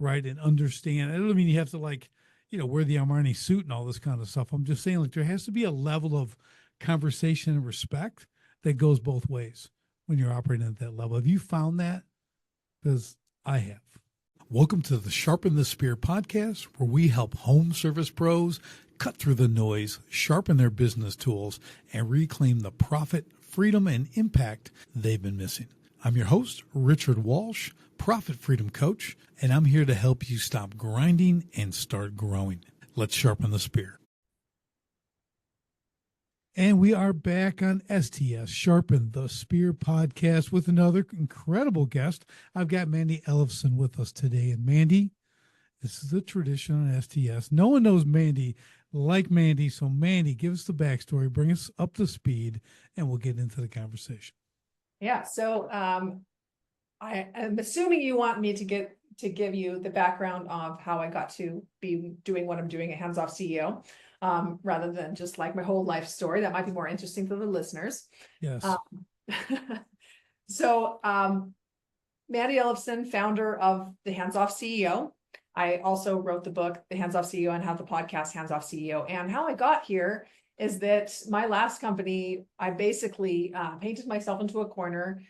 right? And understand. I don't mean you have to wear the Armani suit and all this kind of stuff. I'm just saying like there has to be a level of conversation and respect that goes both ways when you're operating at that level. Have you found that? Because I have. Welcome to the Sharpen the Spear podcast, where we help home service pros cut through the noise, sharpen their business tools, and reclaim the profit, freedom, and impact they've been missing. I'm your host, Richard Walsh, Profit Freedom Coach, and I'm here to help you stop grinding and start growing. Let's sharpen the spear. And we are back on STS, Sharpen the Spear podcast, with another incredible guest. I've got Mandi Ellefson with us today. And Mandi, this is a tradition on STS. No one knows Mandi like Mandi. So Mandi, give us the backstory, bring us up to speed, and we'll get into the conversation. Yeah. So I am assuming you want me to give you the background of how I got to be doing what I'm doing at Hands Off CEO. Rather than just like my whole life story. That might be more interesting for the listeners. Yes. So Mandi Ellefson, founder of the Hands Off CEO. I also wrote the book, The Hands Off CEO, and have the podcast, Hands Off CEO. And how I got here is that my last company, I basically painted myself into a corner,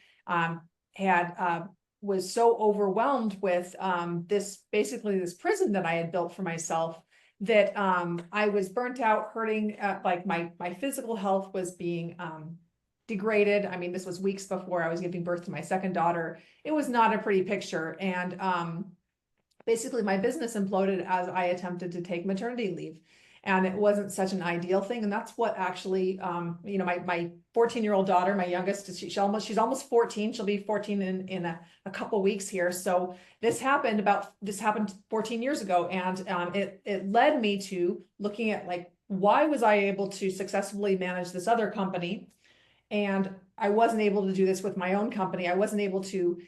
was so overwhelmed with this prison that I had built for myself, that I was burnt out, hurting, like my physical health was being degraded. I mean, this was weeks before I was giving birth to my second daughter. It was not a pretty picture. And basically my business imploded as I attempted to take maternity leave. And it wasn't such an ideal thing. And that's what actually, my 14-year-old daughter, my youngest, she's almost 14. She'll be 14 in a couple weeks here. So this happened 14 years ago. And it led me to looking at like, why was I able to successfully manage this other company? And I wasn't able to do this with my own company. I wasn't able to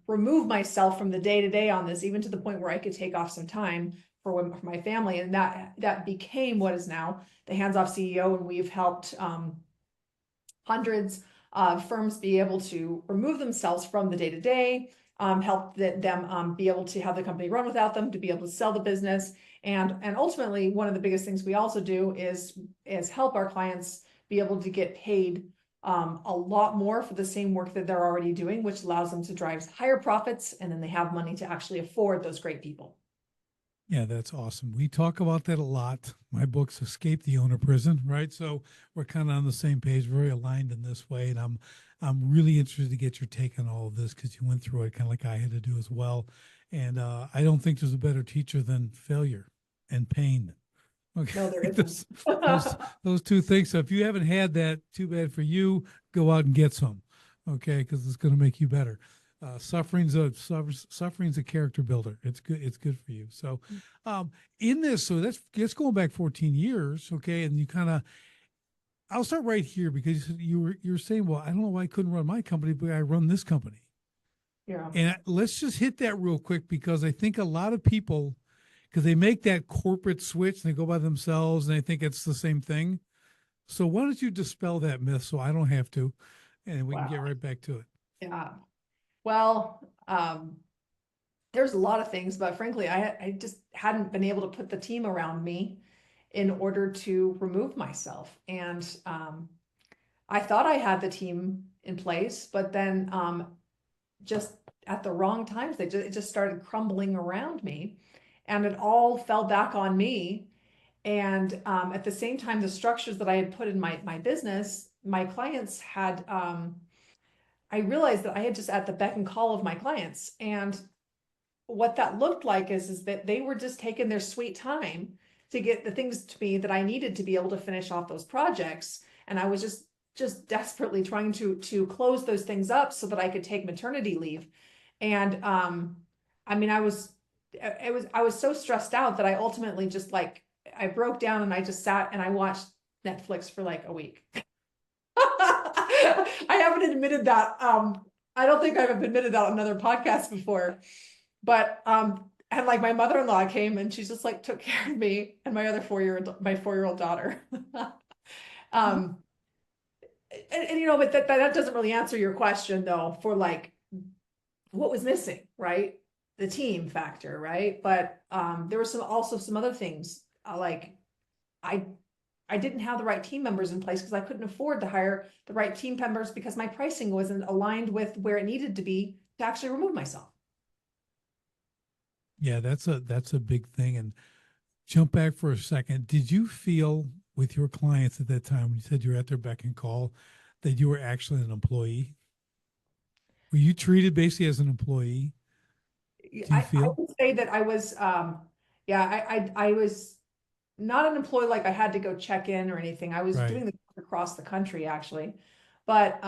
remove myself from the day-to-day on this, even to the point where I could take off some time for my family. And that became what is now the Hands Off CEO. And we've helped hundreds of firms be able to remove themselves from the day-to-day, help them be able to have the company run without them, to be able to sell the business. And ultimately, one of the biggest things we also do is help our clients be able to get paid a lot more for the same work that they're already doing, which allows them to drive higher profits. And then they have money to actually afford those great people. Yeah, that's awesome. We talk about that a lot. My book's Escape the Owner Prison, right? So we're kind of on the same page, very aligned in this way. And I'm really interested to get your take on all of this, because you went through it kind of like I had to do as well. And I don't think there's a better teacher than failure and pain. Okay. No, there isn't. those two things. So if you haven't had that, too bad for you. Go out and get some, okay? Because it's going to make you better. Suffering's a character builder. It's good. It's good for you. So, in this, so that's going back 14 years. Okay. And you I'll start right here, because you're saying, well, I don't know why I couldn't run my company, but I run this company. Yeah. And let's just hit that real quick, because I think a lot of people, because they make that corporate switch and they go by themselves and they think it's the same thing. So why don't you dispel that myth so I don't have to, and we can get right back to it. Yeah. Well, there's a lot of things, but frankly, I just hadn't been able to put the team around me in order to remove myself. And I thought I had the team in place, but then just at the wrong times, it just started crumbling around me, and it all fell back on me. And at the same time, the structures that I had put in my business, my clients had, I realized that I had just at the beck and call of my clients. And what that looked like is that they were just taking their sweet time to get the things to me that I needed to be able to finish off those projects. And I was just desperately trying to close those things up so that I could take maternity leave. And I mean, I was so stressed out that I ultimately just I broke down, and I just sat and I watched Netflix for like a week. I haven't admitted that. I don't think I've admitted that on another podcast before, but and like my mother-in-law came, and she's just like took care of me and my other 4-year-old daughter. And but that doesn't really answer your question though, for like what was missing, right? the team factor, right? But there were also some other things, like I I didn't have the right team members in place because I couldn't afford to hire the right team members because my pricing wasn't aligned with where it needed to be to actually remove myself. Yeah, that's a big thing. And jump back for a second. Did you feel with your clients at that time when you said you were at their beck and call that you were actually an employee? Were you treated basically as an employee? Do you I feel? would say that I was, yeah, I was not an employee, like I had to go check in or anything. I was Right. doing the across the country actually, but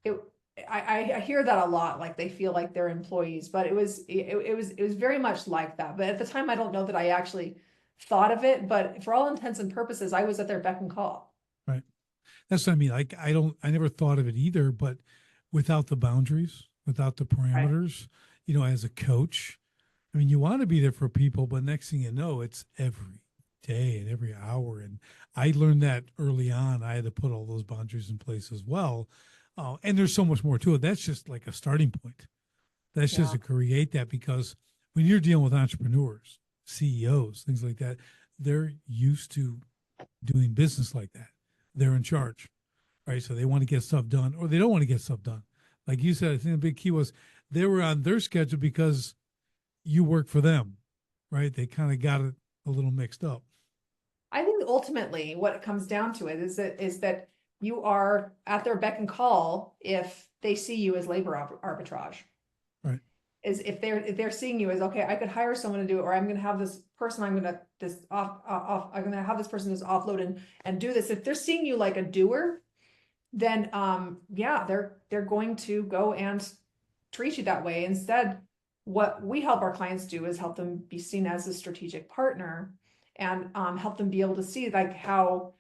it I hear that a lot, like they feel like they're employees, but it was very much like that. But at the time, I don't know that I actually thought of it, but for all intents and purposes, I was at their beck and call. Right. That's what I mean. Like I never thought of it either, but without the boundaries, without the Right. parameters, as a coach, I mean, you want to be there for people, but next thing you know, it's every day and every hour. And I learned that early on. I had to put all those boundaries in place as well. And there's so much more to it. That's just like a starting point. That's just Yeah. to create that, because when you're dealing with entrepreneurs, CEOs, things like that, they're used to doing business like that. They're in charge, right? So they want to get stuff done, or they don't want to get stuff done. Like you said, I think the big key was they were on their schedule because you work for them, right? They kind of got it a little mixed up. I think ultimately what it comes down to it is that you are at their beck and call if they see you as labor arbitrage. Right. Is if they're seeing you as, okay, I could hire someone to do it, or I'm going to have this person, I'm going to have this person just offload and do this. If they're seeing you like a doer, then yeah, they're going to go and treat you that way. Instead, what we help our clients do is help them be seen as a strategic partner, and help them be able to see like how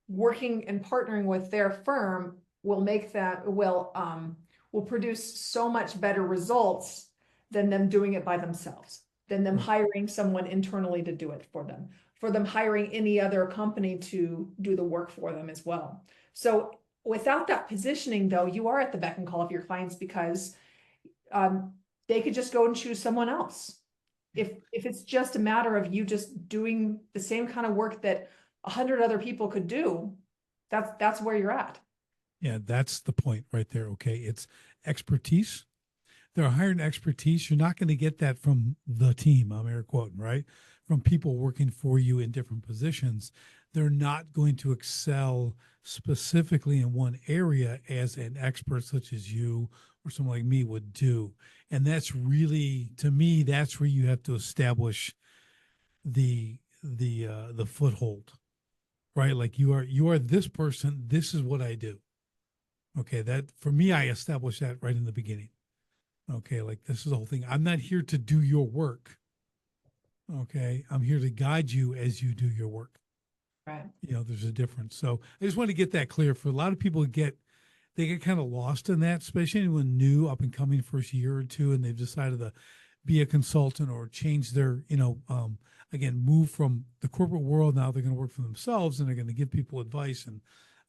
working and partnering with their firm will make that will produce so much better results than them doing it by themselves, than them Right. hiring someone internally to do it for them hiring any other company to do the work for them as well. So without that positioning, though, you are at the beck and call of your clients because um, they could just go and choose someone else. If it's just a matter of you just doing the same kind of work that 100 other people could do, that's where you're at. Yeah, that's the point right there. Okay. It's expertise. They're hiring expertise. You're not going to get that from the team. I'm air quoting, right? From people working for you in different positions. They're not going to excel specifically in one area as an expert such as you or someone like me would do. And that's really, to me, that's where you have to establish the foothold, right? Like you are this person. This is what I do. Okay, that for me, I established that right in the beginning. Okay, like this is the whole thing. I'm not here to do your work. Okay, I'm here to guide you as you do your work. Right. There's a difference. So I just want to get that clear. For a lot of people, they get kind of lost in that, especially anyone new, up and coming, first year or two, and they've decided to be a consultant or change their, again, move from the corporate world. Now they're going to work for themselves and they're going to give people advice. And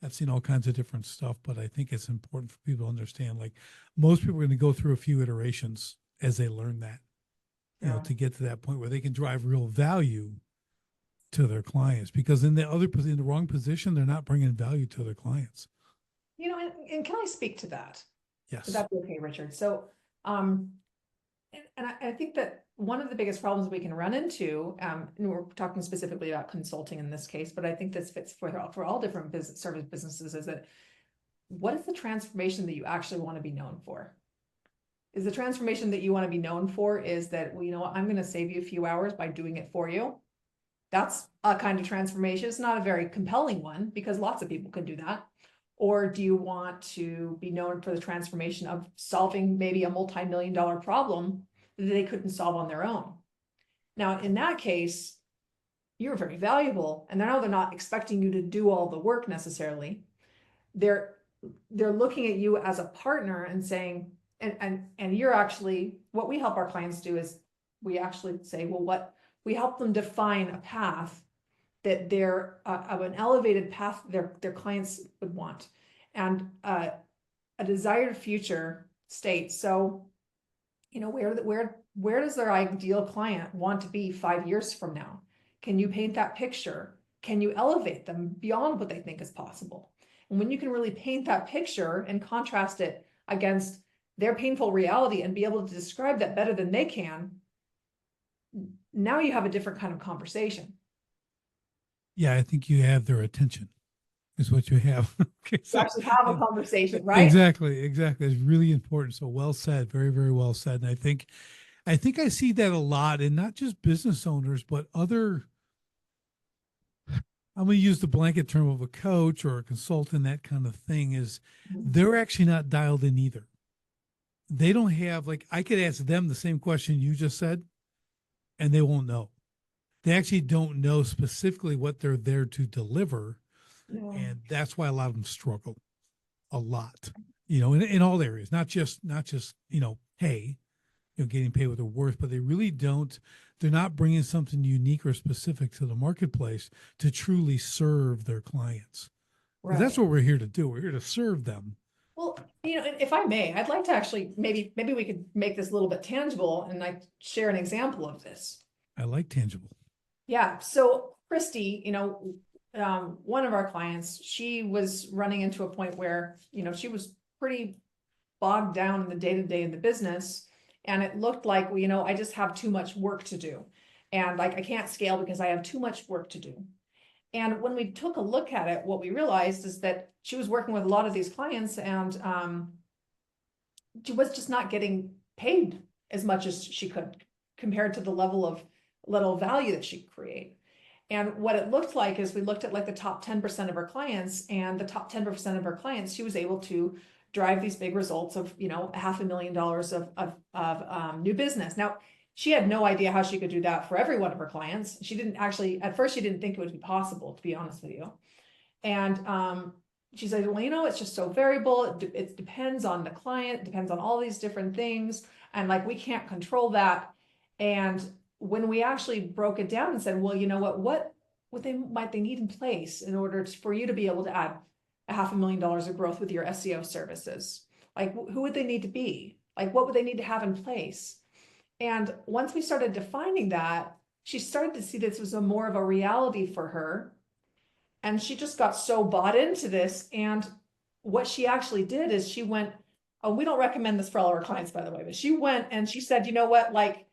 I've seen all kinds of different stuff, but I think it's important for people to understand, like most people are going to go through a few iterations as they learn that, Yeah. to get to that point where they can drive real value to their clients, because in the wrong position, they're not bringing value to their clients. And can I speak to that? Would Yes. that be okay, Richard? So, and I think that one of the biggest problems we can run into, and we're talking specifically about consulting in this case, but I think this fits for all different business service businesses, is that what is the transformation that you actually want to be known for? Is the transformation that you want to be known for is that, well, you know what, I'm going to save you a few hours by doing it for you. That's a kind of transformation. It's not a very compelling one because lots of people can do that. Or do you want to be known for the transformation of solving maybe a multi-million-dollar problem that they couldn't solve on their own? Now, in that case, you're very valuable, and they're not expecting you to do all the work necessarily. They're looking at you as a partner and saying, and you're actually, what we help our clients do is we actually say, well, what we help them define a path that they're of an elevated path their clients would want, and a desired future state. So where does their ideal client want to be 5 years from now? Can you paint that picture? Can you elevate them beyond what they think is possible? And when you can really paint that picture and contrast it against their painful reality and be able to describe that better than they can, now you have a different kind of conversation. Yeah, I think you have their attention is what you have. Okay, You so actually have a conversation, right? exactly, exactly. It's really important. So well said, very, very well said. And I think I see that a lot in not just business owners, but other, I'm going to use the blanket term of a coach or a consultant, that kind of thing, is they're actually not dialed in either. They don't have, like, I could ask them the same question you just said, and they won't know. They actually don't know specifically what they're there to deliver. Yeah. And that's why a lot of them struggle a lot, in all areas, not just, hey, getting paid what they're worth, but they really don't, they're not bringing something unique or specific to the marketplace to truly serve their clients. Because that's Right. what we're here to do. We're here to serve them. Well, and if I may, I'd like to actually, maybe we could make this a little bit tangible and like share an example of this. I like tangible. Yeah. So Christy, one of our clients, she was running into a point where, she was pretty bogged down in the day-to-day in the business. And it looked like, I just have too much work to do. And like, I can't scale because I have too much work to do. And when we took a look at it, what we realized is that she was working with a lot of these clients, and she was just not getting paid as much as she could compared to the level of little value that she could create. And what it looked like is we looked at like the top 10% of our clients, and the top 10% of our clients, she was able to drive these big results of, $500,000 of new business. Now, she had no idea how she could do that for every one of her clients. She didn't actually, at first, she didn't think it would be possible, to be honest with you. And she said, well, it's just so variable. It depends on the client, depends on all these different things. And like, we can't control that. And when we actually broke it down and said, well, you know what might they need in place in order for you to be able to add $500,000 of growth with your SEO services? Like, who would they need to be? Like, what would they need to have in place? And once we started defining that, she started to see this was more of a reality for her. And she just got so bought into this. And what she actually did is she went, oh, we don't recommend this for all of our clients, by the way, but she went and she said, you know what, like,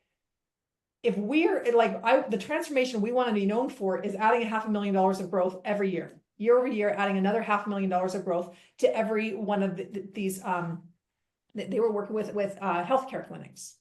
if we're like, the transformation we want to be known for is adding $500,000 of growth every year over year, adding another $500,000 of growth to every one of these, they were working with healthcare clinics.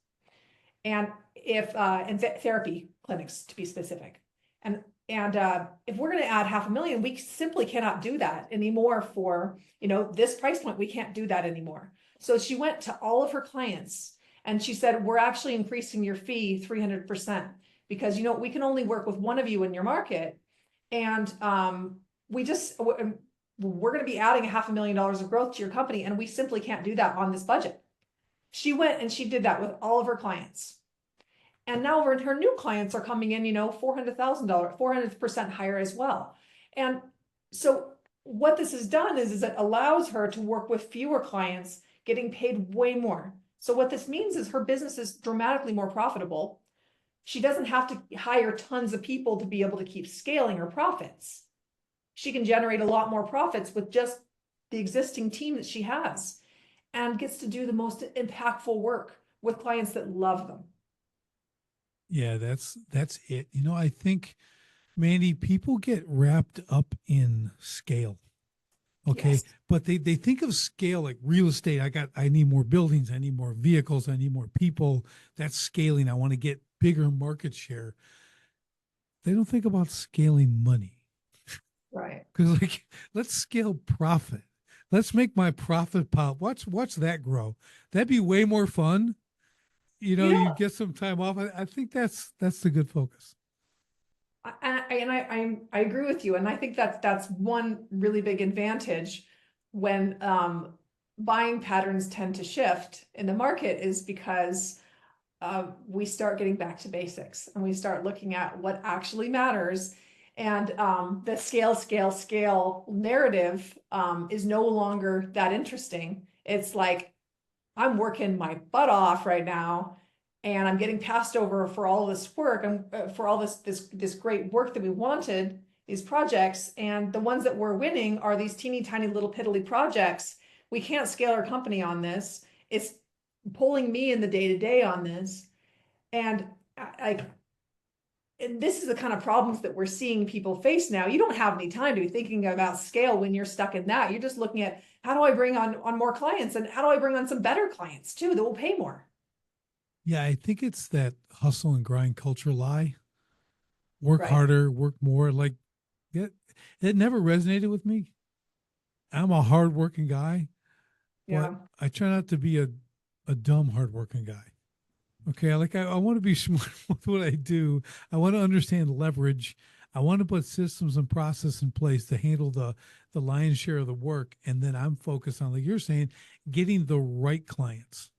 And and therapy clinics, to be specific. And if we're going to add $500,000, we simply cannot do that anymore for, this price point. We can't do that anymore. So she went to all of her clients and she said, we're actually increasing your fee 300% because, we can only work with one of you in your market. And we're going to be adding $500,000 of growth to your company. And we simply can't do that on this budget. She went and she did that with all of her clients. And now her new clients are coming in, $400,000, 400% higher as well. And so what this has done is it allows her to work with fewer clients, getting paid way more. So what this means is her business is dramatically more profitable. She doesn't have to hire tons of people to be able to keep scaling her profits. She can generate a lot more profits with just the existing team that she has, and gets to do the most impactful work with clients that love them. Yeah, that's it. I think, Mandy, people get wrapped up in scale. Okay. Yes. But they think of scale like real estate. I need more buildings. I need more vehicles. I need more people. That's scaling. I want to get bigger market share. They don't think about scaling money. Right. Because let's scale profit. Let's make my profit pop. Watch that grow. That'd be way more fun. You get some time off. I think that's the good focus. I agree with you. And I think that's one really big advantage when buying patterns tend to shift in the market, is because we start getting back to basics and we start looking at what actually matters. And the scale narrative is no longer that interesting. It's like, I'm working my butt off right now, and I'm getting passed over for all this work and for all this great work that we wanted, these projects, and the ones that we're winning are these teeny tiny little piddly projects. We can't scale our company on this. It's pulling me in the day to day on this, and like, and this is the kind of problems that we're seeing people face now. You don't have any time to be thinking about scale when you're stuck in that. You're just looking at, how do I bring on more clients, and how do I bring on some better clients too that will pay more? Yeah, I think it's that hustle and grind culture lie. Work Right. harder, work more. Like it never resonated with me. I'm a hardworking guy, but Yeah. I try not to be a dumb hardworking guy. Okay, I want to be smart with what I do. I want to understand leverage. I want to put systems and process in place to handle the lion's share of the work, and then I'm focused on, like you're saying, getting the right clients.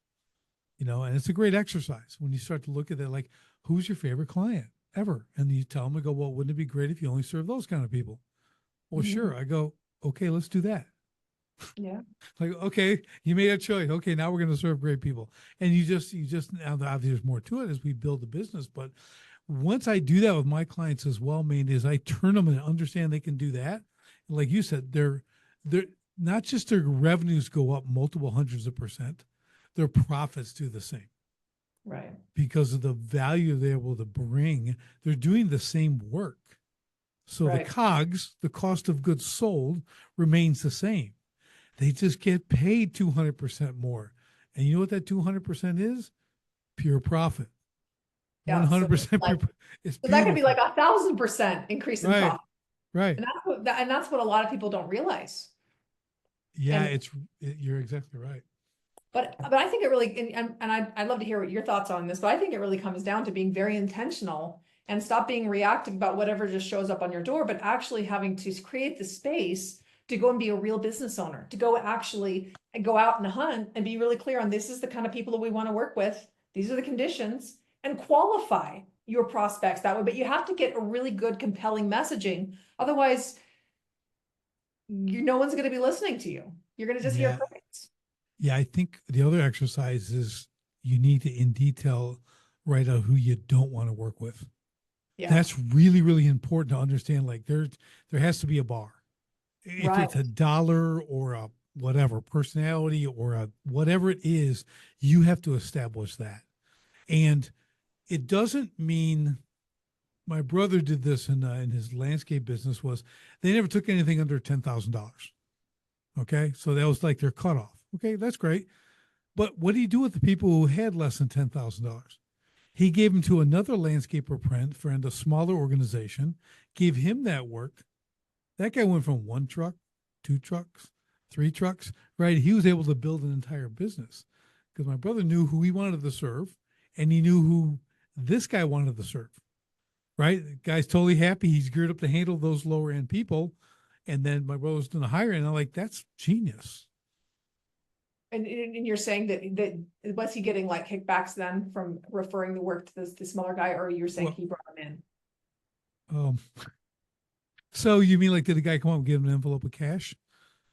And it's a great exercise when you start to look at that. Like, who's your favorite client ever? And you tell them, I go, well, wouldn't it be great if you only serve those kind of people? Well, Mhm. sure. I go, okay, let's do that. Yeah. Like, okay, you made a choice. Okay, now we're going to serve great people. And you just now obviously there's more to it as we build the business. But once I do that with my clients as well, main is I turn them and understand they can do that. And like you said, they're not just their revenues go up multiple hundreds of percent, their profits do the same Right. because of the value they're able to bring. They're doing the same work. So the Right. COGS, the cost of goods sold, remains the same. They just get paid 200% more. And you know what that 200% is? Pure profit. Yeah. So 100% like, pure. It's so that could be beautiful. like 1,000% increase in Right. profit. Right. And that's what a lot of people don't realize. Yeah. And You're exactly right. but I think it really, and I'd love to hear what your thoughts on this, but I think it really comes down to being very intentional and stop being reactive about whatever just shows up on your door, but actually having to create the space to go and be a real business owner, to go actually go out and hunt and be really clear on, this is the kind of people that we want to work with. These are the conditions, and qualify your prospects that way. But you have to get a really good, compelling messaging. Otherwise, no one's going to be listening to you. You're going to just hear Yeah. crickets. Yeah. I think the other exercise is you need to, in detail, write out who you don't want to work with. Yeah. That's really, really important to understand. Like there has to be a bar. If Right. it's a dollar or a whatever personality or a whatever it is, you have to establish that. And it doesn't mean my brother did this in his landscape business was they never took anything under $10,000. Okay. So that was like their cutoff. Okay. That's great. But what do you do with the people who had less than $10,000? He gave them to another landscaper friend, a smaller organization, gave him that work. That guy went from one truck, two trucks, three trucks, right? He was able to build an entire business because my brother knew who he wanted to serve and he knew who this guy wanted to serve, right? The guy's totally happy. He's geared up to handle those lower end people. And then my brother's doing the higher end. I'm like, that's genius. And you're saying that was he getting like kickbacks then from referring the work to the smaller guy, or you're saying Well, he brought him in? um, so you mean like did the guy come up and give him an envelope of cash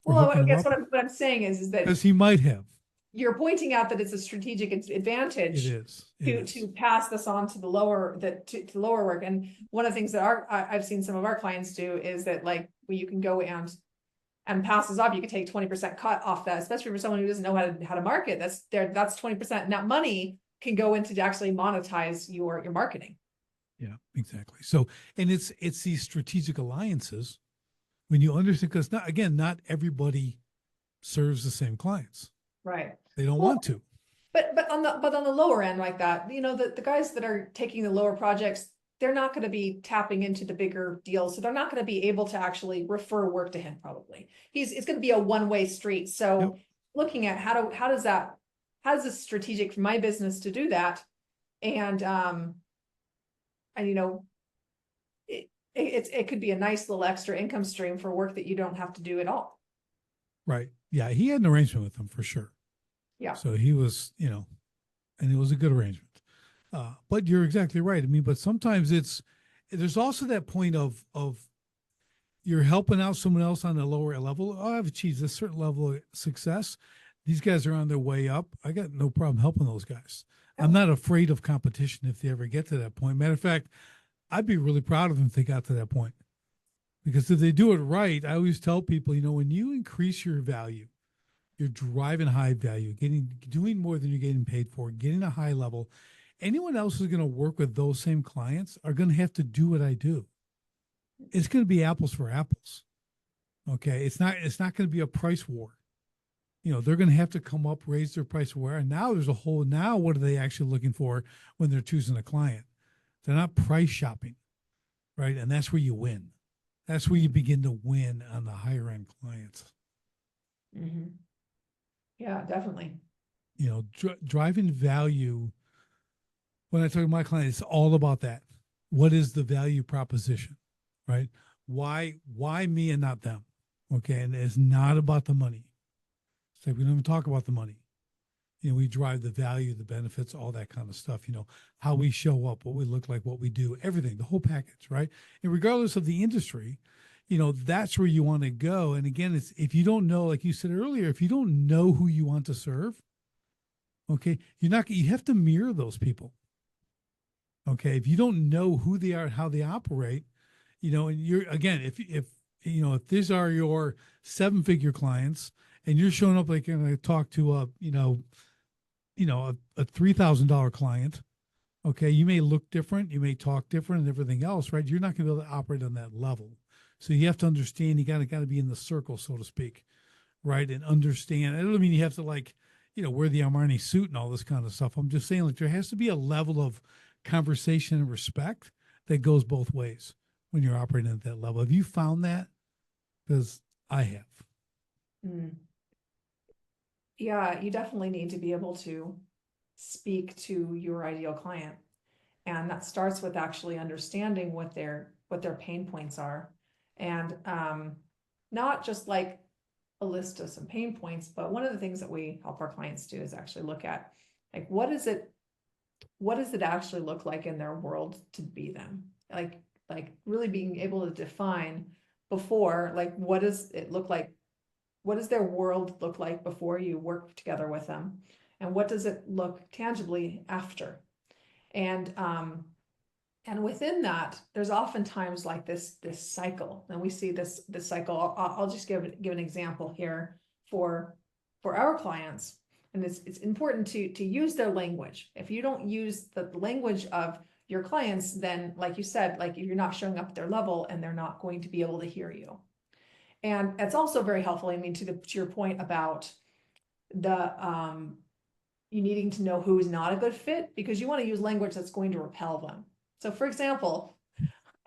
for Well, hooking I him guess up? what I'm saying is that Because he might have. you're pointing out that it's a strategic It advantage is. It is. to pass this on to the lower to lower work. And one of the things that I've seen some of our clients do is that, like, where you can go and pass this off, you can take 20% cut off that, especially for someone who doesn't know how to market. That's 20%. And that money can go into to actually monetize your marketing. Yeah, exactly. So, and it's these strategic alliances when you understand, because not everybody serves the same clients. Right. They don't Well, want to. but on the lower end like that, the guys that are taking the lower projects, they're not going to be tapping into the bigger deals. So they're not going to be able to actually refer work to him probably. It's going to be a one-way street. Yep. So looking at how does this strategic for my business to do that? And and it could be a nice little extra income stream for work that you don't have to do at all. Right. Yeah. He had an arrangement with them for sure. Yeah. So he was, and it was a good arrangement. But you're exactly right. I mean, but sometimes there's also that point of you're helping out someone else on a lower level. Oh, I've achieved a certain level of success. These guys are on their way up. I got no problem helping those guys. I'm Yeah. not afraid of competition if they ever get to that point. Matter of fact, I'd be really proud of them if they got to that point. Because if they do it right, I always tell people, when you increase your value, you're driving high value, doing more than you're getting paid for, getting a high level. Anyone else who's going to work with those same clients are going to have to do what I do. It's going to be apples for apples. Okay. It's not going to be a price war. They're going to have to come up, raise their price where. And now now what are they actually looking for when they're choosing a client? They're not price shopping, right? And that's where you win. That's where you begin to win on the higher end clients. Mm-hmm. Yeah, definitely. Driving value. When I talk to my clients, it's all about that. What is the value proposition, right? Why me and not them? Okay. And it's not about the money. It's like we don't even talk about the money. We drive the value, the benefits, all that kind of stuff, how we show up, what we look like, what we do, everything, the whole package, right? And regardless of the industry, that's where you want to go. And again, it's if you don't know, like you said earlier, if you don't know who you want to serve, okay, you have to mirror those people. Okay. If you don't know who they are, how they operate, and again, if these are your 7-figure clients and you're showing up like you're going to talk to a $3,000 client, okay, you may look different, you may talk different and everything else, right? You're not going to be able to operate on that level. So you have to understand, you got to be in the circle, so to speak, right? And understand. I don't mean you have to wear the Armani suit and all this kind of stuff. I'm just saying there has to be a level of conversation and respect that goes both ways when you're operating at that level. Have you found that? Because I have. Mm. Yeah, you definitely need to be able to speak to your ideal client. And that starts with actually understanding what their pain points are. And not just like a list of some pain points, but one of the things that we help our clients do is actually look at like what does it actually look like in their world to be them? Like really being able to define before, like what does it look like? What does their world look like before you work together with them? And what does it look tangibly after? And within that, there's oftentimes like this cycle, and we see this cycle. I'll just give an example here for our clients, and it's important to use their language. If you don't use the language of your clients, then like you said, like you're not showing up at their level, and they're not going to be able to hear you. And it's also very helpful. I mean, to your point about the you needing to know who is not a good fit, because you want to use language that's going to repel them. So for example,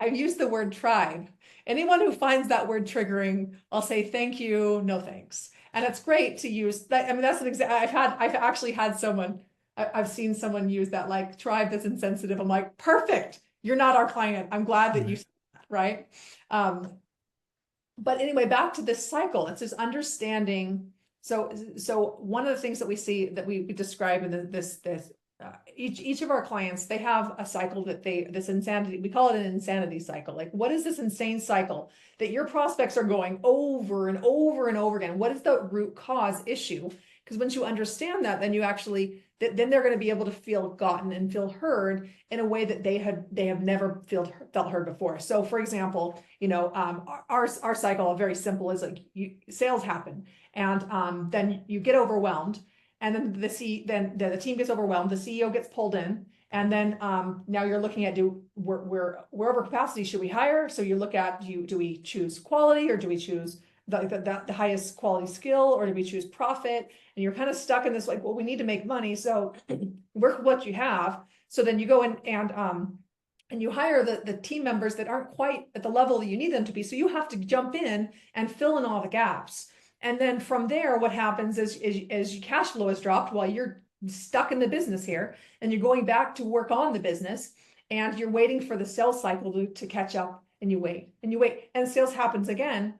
I've used the word tribe. Anyone who finds that word triggering, I'll say, thank you, no thanks. And it's great to use that. I mean, that's an example. I've actually had someone, I've seen someone use that, like, tribe that's insensitive. I'm like, perfect. You're not our client. I'm glad that you said that, right? But anyway, back to this cycle. It's this understanding. So one of the things that we see that we describe in this each of our clients, they have a cycle that this insanity, we call it an insanity cycle. Like, what is this insane cycle that your prospects are going over and over and over again? What is the root cause issue? Because once you understand that, then you actually, then they're going to be able to feel gotten and feel heard in a way that they have never felt heard before. So for example, our cycle, very simple, is like sales happen, and then you get overwhelmed. And then the team gets overwhelmed, the CEO gets pulled in, and then now you're looking at we're over capacity, should we hire? So you look at, do we choose quality, or do we choose the highest quality skill, or do we choose profit? And you're kind of stuck in this, like, well, we need to make money, so work with what you have. So then you go in and you hire the team members that aren't quite at the level that you need them to be. So you have to jump in and fill in all the gaps. And then from there, what happens is your cash flow is dropped while you're stuck in the business here, and you're going back to work on the business, and you're waiting for the sales cycle to catch up, and you wait, and sales happens again.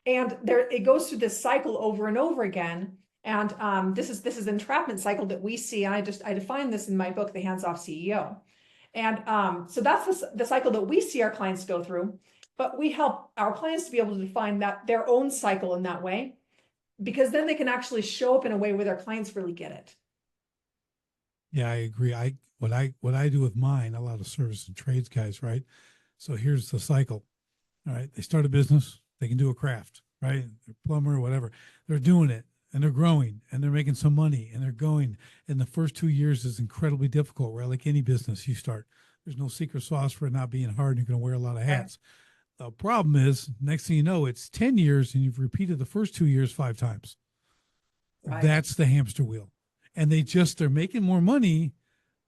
And it goes through this cycle over and over again. And this is the entrapment cycle that we see. And I define this in my book, The Hands-Off CEO. And so that's the cycle that we see our clients go through, but we help our clients to be able to define their own cycle in that way. because then they can actually show up in a way where their clients really get it. Yeah, I agree. What I do with mine, a lot of service and trades guys, right? So here's the cycle. All right. They start a business, they can do a craft, right? They're plumber or whatever. They're doing it and they're growing and they're making some money and they're going. And the first 2 years is incredibly difficult, right? Like any business you start. There's no secret sauce for it not being hard. You're going to wear a lot of hats. The problem is, next thing you know, it's 10 years and you've repeated the first 2 years 5 times. Right. That's the hamster wheel. And they're making more money,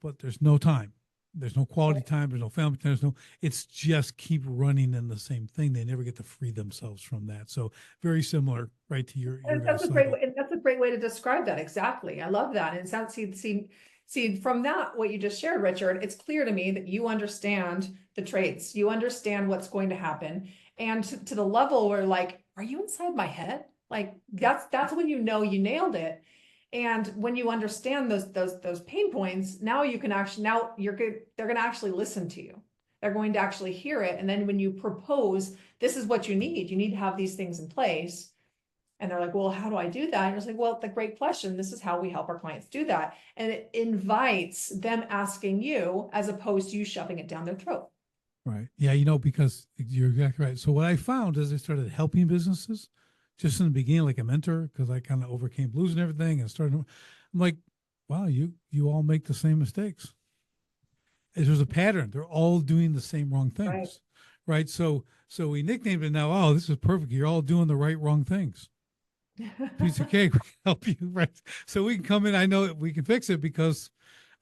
but there's no time. There's no quality time. There's no family time. It's just keep running in the same thing. They never get to free themselves from that. So very similar, right, to your And guys' that's a great cycle. way, and that's a great way to describe that. Exactly. I love that. And it sounds, see from that, what you just shared, Richard, it's clear to me that you understand the traits, you understand what's going to happen. And to the level where like, are you inside my head? Like that's when you know you nailed it. And when you understand those pain points, now you can actually, now you're good, they're going to actually listen to you. They're going to actually hear it. And then when you propose, this is what you need to have these things in place. And they're like, well, how do I do that? And it's like, well, the great question. This is how we help our clients do that. And it invites them asking you as opposed to you shoving it down their throat. Right. Yeah, because you're exactly right. So what I found is I started helping businesses just in the beginning, like a mentor, because I kind of overcame blues and everything and started. I'm like, wow, you all make the same mistakes. There's a pattern. They're all doing the same wrong things. Right. So we nicknamed it now, oh, this is perfect. You're all doing the right wrong things. Piece of cake, we can help you, right? So we can come in. I know we can fix it because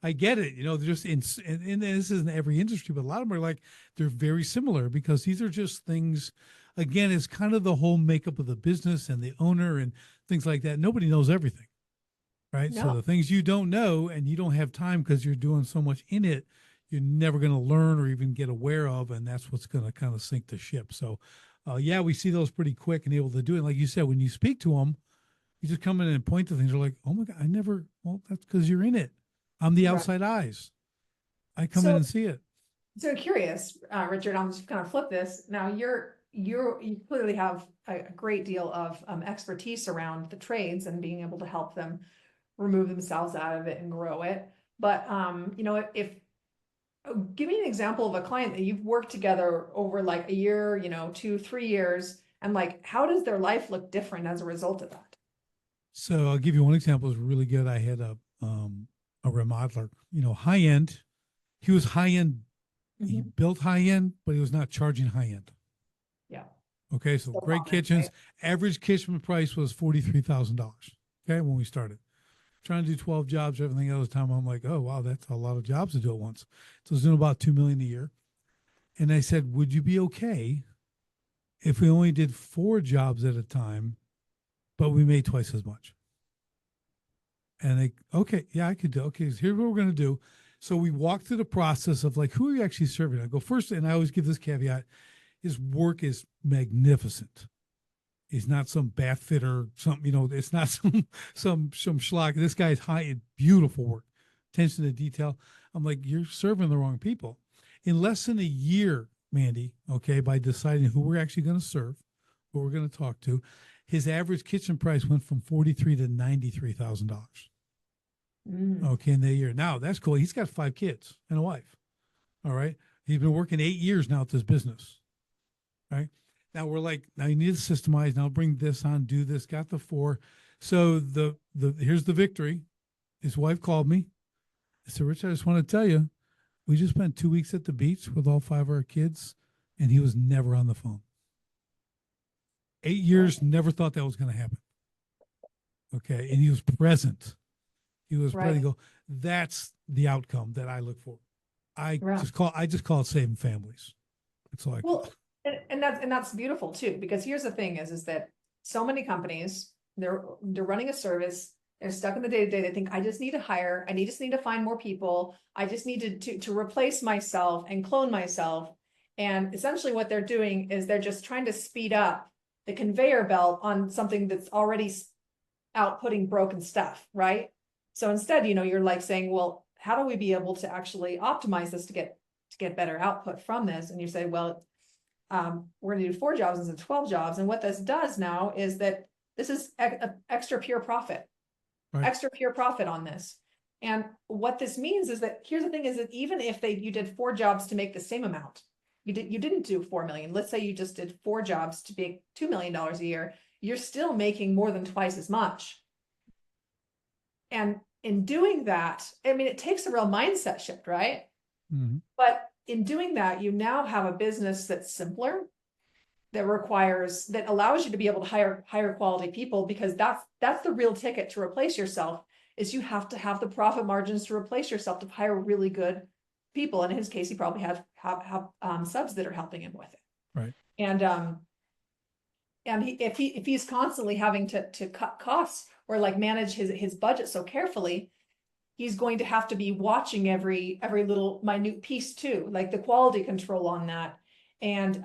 I get it. They're just and this isn't every industry, but a lot of them are like, they're very similar because these are just things. Again, it's kind of the whole makeup of the business and the owner and things like that. Nobody knows everything, right? No. So the things you don't know and you don't have time because you're doing so much in it, you're never going to learn or even get aware of, and that's what's going to kind of sink the ship. So, yeah, we see those pretty quick and able to do it. Like you said, when you speak to them, you just come in and point to things. They're like, oh my God, well, that's because you're in it. I'm the outside eyes. I come in and see it. So curious, Richard, I'm just kind of flip this. Now you clearly have a great deal of expertise around the trades and being able to help them remove themselves out of it and grow it. But, if give me an example of a client that you've worked together over like a year, 2, 3 years, and like, how does their life look different as a result of that? So I'll give you one example. It's really good. I had a remodeler, high end. He was high end. He built high end, but he was not charging high end. Yeah. Okay. So great kitchens. Right? Average kitchen price was $43,000. Okay. When we started trying to do 12 jobs, everything else time, I'm like, oh, wow, that's a lot of jobs to do at once. So I was doing about $2 million a year. And I said, would you be okay if we only did 4 jobs at a time, but we made twice as much? And they, okay, yeah, I could do. Okay, so here's what we're going to do. So we walk through the process of like, who are you actually serving? I go first, and I always give this caveat: his work is magnificent. He's not some bath fitter, it's not some schlock. This guy's high, beautiful work, attention to detail. I'm like, you're serving the wrong people. In less than a year, Mandy, okay, by deciding who we're actually going to serve, who we're going to talk to, his average kitchen price went from $43,000 to $93,000. Okay, in the year. Now that's cool. He's got 5 kids and a wife. All right. He's been working 8 years now at this business. Right. Now we're like, now you need to systemize. Now bring this on, do this, got the 4. So here's the victory. His wife called me. I said, Rich, I just want to tell you, we just spent 2 weeks at the beach with all 5 of our kids, and he was never on the phone. 8 years, never thought that was going to happen. Okay. And he was present. He was present. Go, that's the outcome that I look for. I just call it saving families. That's all I call it. And that's beautiful too, because here's the thing is that so many companies, they're running a service, they're stuck in the day-to-day. They think, I just need to hire, just need to find more people. I just need to replace myself and clone myself. And essentially what they're doing is they're just trying to speed up the conveyor belt on something that's already outputting broken stuff, right? So instead, you're like saying, well, how do we be able to actually optimize this to get better output from this? And you say, well, we're going to do 4 jobs instead of 12 jobs. And what this does now is that This is extra pure profit, Right. extra pure profit on this. And what this means is that, here's the thing, is that even if you did 4 jobs to make the same amount, you didn't do 4 million. Let's say you just did 4 jobs to make $2 million a year. You're still making more than twice as much. And in doing that, I mean, it takes a real mindset shift, right? Mm-hmm. But in doing that, you now have a business that's simpler, that allows you to be able to hire higher quality people, because that's the real ticket to replace yourself, is you have to have the profit margins to replace yourself, to hire really good people. And in his case, he probably have subs that are helping him with it. Right. And if he's constantly having to cut costs or like manage his budget so carefully, he's going to have to be watching every little minute piece too, like the quality control on that. And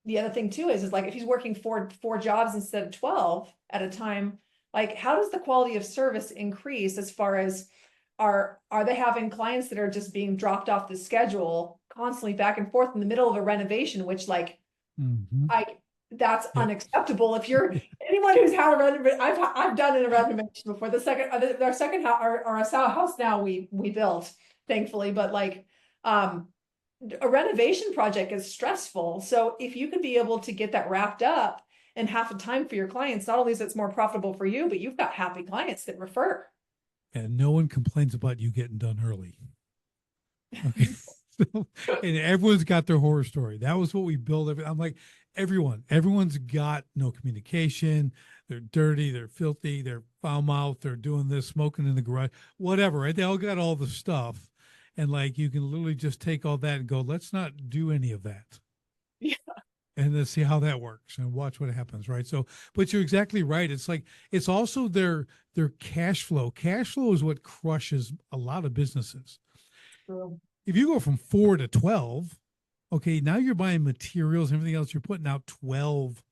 the other thing too is like, if he's working four jobs instead of 12 at a time, like how does the quality of service increase, as far as are they having clients that are just being dropped off the schedule constantly back and forth in the middle of a renovation, which like, Mm-hmm. that's unacceptable. If you're anyone who's had a renovation, I've done a renovation before. Our second house, our house now we built, thankfully, but like a renovation project is stressful. So if you could be able to get that wrapped up in half the time for your clients, not only is it more profitable for you, but you've got happy clients that refer. And no one complains about you getting done early. Okay. So, and everyone's got their horror story. That was what we built. I'm like, everyone's got no communication. They're dirty. They're filthy. They're foul mouthed. They're doing this, smoking in the garage, whatever, right? They all got all the stuff. And like, you can literally just take all that and go, let's not do any of that. Yeah. And let's see how that works and watch what happens. Right. So, but you're exactly right. It's like, it's also their cash flow. Cash flow is what crushes a lot of businesses. True. If you go from 4 to 12, okay, now you're buying materials and everything else. You're putting out 12,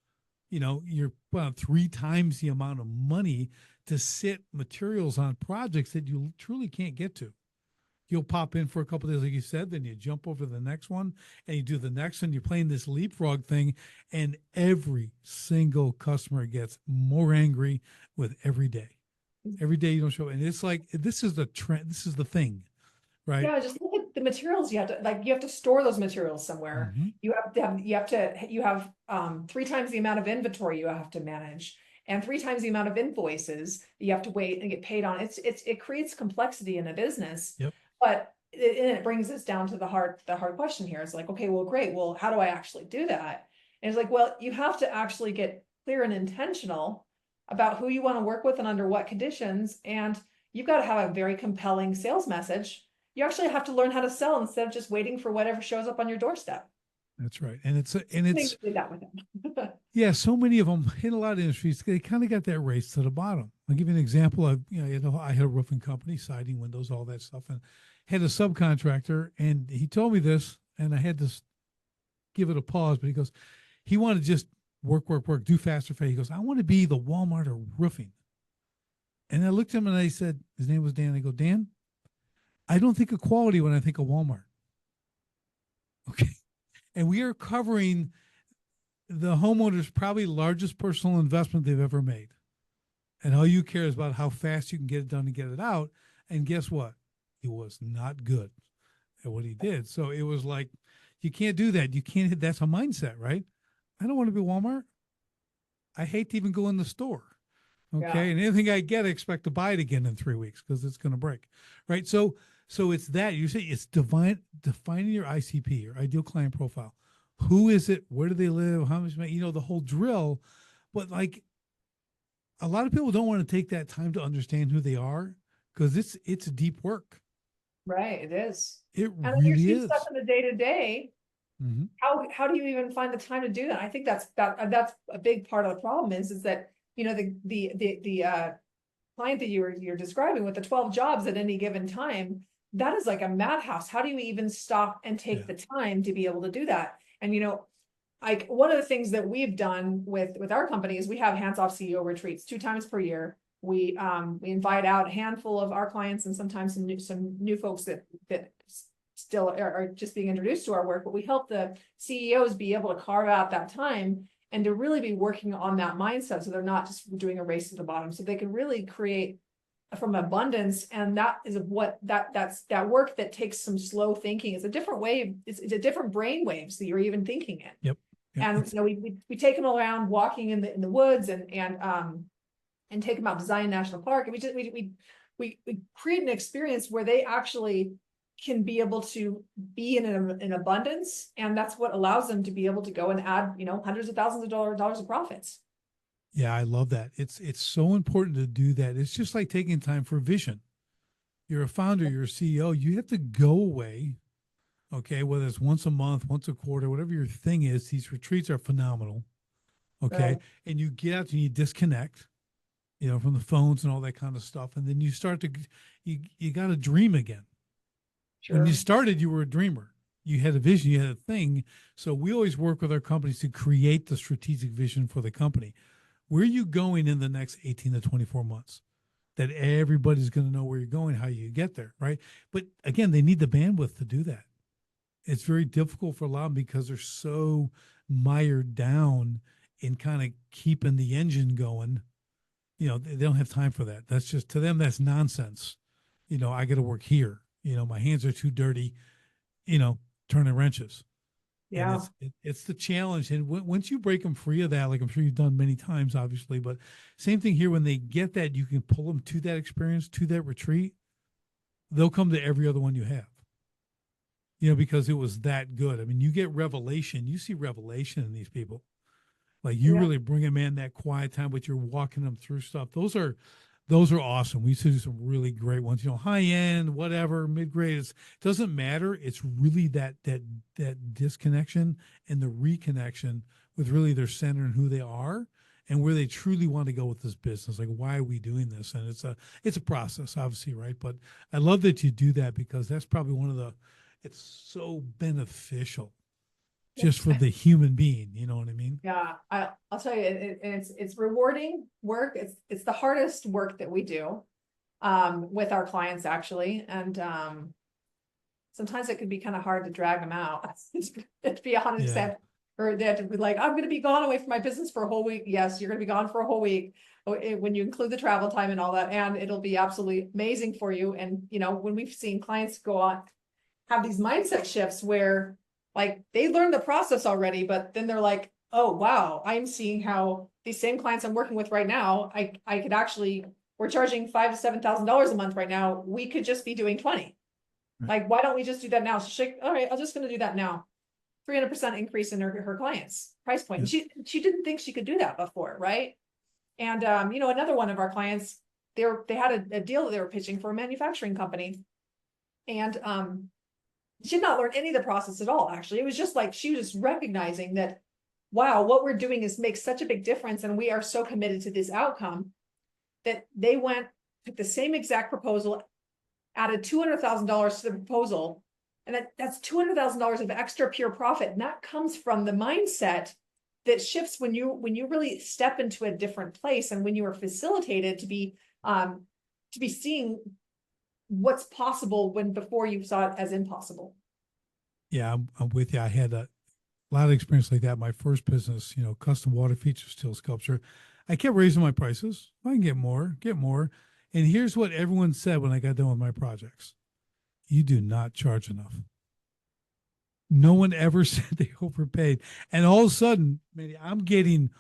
you're putting out 3 times the amount of money to sit materials on projects that you truly can't get to. You'll pop in for a couple of days, like you said, then you jump over to the next one and you do the next one. You're playing this leapfrog thing, and every single customer gets more angry with every day. Every day you don't show. And it's like, this is the trend. This is the thing, right? Yeah, just look at the materials. You have to store those materials somewhere. Mm-hmm. You have 3 times the amount of inventory you have to manage, and 3 times the amount of invoices you have to wait and get paid on. It creates complexity in a business. Yep. But it brings us down to the hard question here. It's like, okay, well, great. Well, how do I actually do that? And it's like, well, you have to actually get clear and intentional about who you want to work with and under what conditions. And you've got to have a very compelling sales message. You actually have to learn how to sell instead of just waiting for whatever shows up on your doorstep. That's right. And it's did that with them. Yeah, so many of them in a lot of industries, they kind of got that race to the bottom. I'll give you an example. I had a roofing company, siding, windows, all that stuff, and had a subcontractor, and he told me this, and I had to give it a pause, but he wanted to just work, do faster. He goes, I want to be the Walmart of roofing. And I looked at him and I said, his name was Dan. I go, Dan, I don't think of quality when I think of Walmart. Okay. And we are covering the homeowner's probably largest personal investment they've ever made. And all you care is about how fast you can get it done and get it out. And guess what? He was not good at what he did. So it was like, you can't do that. You can't, that's a mindset, right? I don't want to be Walmart. I hate to even go in the store. Okay. Yeah. And anything I get, I expect to buy it again in 3 weeks because it's going to break. Right. So it's that you say it's defining your ICP, your ideal client profile. Who is it? Where do they live? How much, the whole drill. But like a lot of people don't want to take that time to understand who they are because it's deep work. Right. It is. It and really when you're is. stuff in the day to day, how do you even find the time to do that? I think that's a big part of the problem is that, the client that you're describing with the 12 jobs at any given time, that is like a madhouse. How do you even stop and take the time to be able to do that? And, like one of the things that we've done with our company is we have hands-off CEO retreats 2 times per year. We invite out a handful of our clients and sometimes some new folks that still are just being introduced to our work, but we help the CEOs be able to carve out that time and to really be working on that mindset. So they're not just doing a race to the bottom, so they can really create from abundance. And that is what that's that work that takes some slow thinking. It's a different way. It's a different brain waves that you're even thinking in. Yep. And we take them around walking in the woods and take them out to Zion National Park. And we create an experience where they actually can be able to be in abundance. And that's what allows them to be able to go and add, hundreds of thousands of dollars of profits. Yeah, I love that. It's so important to do that. It's just like taking time for vision. You're a founder, you're a CEO, you have to go away, okay, whether it's once a month, once a quarter, whatever your thing is. These retreats are phenomenal, okay? Right. And you get out and you disconnect, from the phones and all that kind of stuff. And then you start to, you got to dream again. Sure. When you started, you were a dreamer. You had a vision, you had a thing. So we always work with our companies to create the strategic vision for the company. Where are you going in the next 18 to 24 months? That everybody's going to know where you're going, how you get there, right? But again, they need the bandwidth to do that. It's very difficult for a lot of them because they're so mired down in kind of keeping the engine going. They don't have time for that. That's just, to them, that's nonsense. I got to work here. My hands are too dirty, turning wrenches. Yeah. And it's the challenge. And once you break them free of that, like I'm sure you've done many times, obviously, but same thing here, when they get that, you can pull them to that experience, to that retreat. They'll come to every other one you have, because it was that good. I mean, you get revelation, you see revelation in these people. Like you really bring them in that quiet time, but you're walking them through stuff. Those are awesome. We used to do some really great ones, high end, whatever, mid grade. It doesn't matter. It's really that disconnection and the reconnection with really their center and who they are and where they truly want to go with this business. Like, why are we doing this? And it's a process, obviously, right? But I love that you do that, because that's probably it's so beneficial just for the human being. You know what I mean? Yeah, I'll tell you, it's rewarding work. It's the hardest work that we do with our clients, actually. And sometimes it can be kind of hard to drag them out, to be honest. Yeah. Or they have to be like, I'm going to be gone away from my business for a whole week. Yes, you're going to be gone for a whole week when you include the travel time and all that. And it'll be absolutely amazing for you. And, when we've seen clients go on, have these mindset shifts where, like, they learned the process already, but then they're like, oh, wow, I'm seeing how these same clients I'm working with right now, I could actually, we're charging $5,000 to $7,000 a month right now. We could just be doing 20. Right. Like, why don't we just do that now? So she's like, all right, I'm just going to do that now. 300% increase in her clients price point. Yeah. And she didn't think she could do that before. Right. And, another one of our clients, they had a deal that they were pitching for a manufacturing company. And, she did not learn any of the process at all. Actually, it was just like, she was just recognizing that, wow, what we're doing makes such a big difference. And we are so committed to this outcome that they took the same exact proposal, added $200,000 to the proposal. And that's $200,000 of extra pure profit. And that comes from the mindset that shifts when you really step into a different place. And when you are facilitated to be seeing what's possible when before you saw it as impossible. Yeah, I'm with you. I had a lot of experience like that. My first business, custom water feature steel sculpture. I kept raising my prices. I can get more. And here's what everyone said when I got done with my projects: you do not charge enough. No one ever said they overpaid. And all of a sudden, man, I'm getting